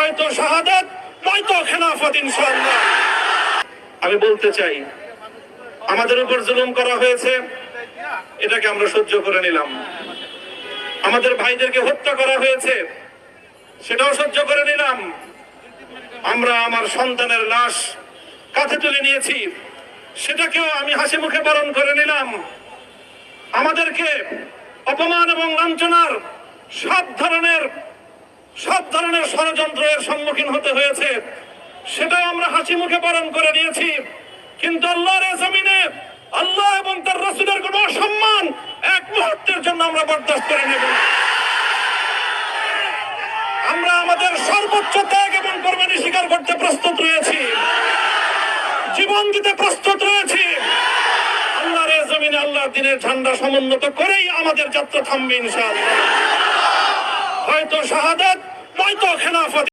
হয়তো শাহাদাত নয়তো খেলাফত ইনশাআল্লাহ। আমি বলতে চাই, আমাদের উপর জুলুম করা হয়েছে, এটাকে আমরা সহ্য করে নিলাম। আমাদের ভাইদেরকে হত্যা করা হয়েছে, সেটাও সহ্য করে নিলাম। আমরা আমার সন্তানের লাশ কাঁধে তুলে নিয়েছি, সেটাকেও আমি হাসি মুখে বরণ করে নিলাম। আমাদেরকে অপমান এবং লাঞ্ছনার সব ধরনের ষড়যন্ত্রের সম্মুখীন হতে হয়েছে, সেটাও আমরা হাসি মুখে বরণ করে নিয়েছি। কিন্তু আল্লাহর জমিনে আল্লাহ এবং তার রাসূলের কোন সম্মান এক মুহূর্তের জন্য আমরা বরদাস্ত করে নেব না। আমরা আমাদের সর্বোচ্চ ত্যাগ এবং কোরবানি স্বীকার করতে প্রস্তুত রয়েছি, জীবন দিতে প্রস্তুত রয়েছি। আল্লাহর জমিনে আল্লাহর দ্বীনের ঝান্ডা সমুন্নত করেই আমাদের যাত্রা থামবে ইনশাআল্লাহ। হয়তো শাহাদাত নয়তো খেলাফত।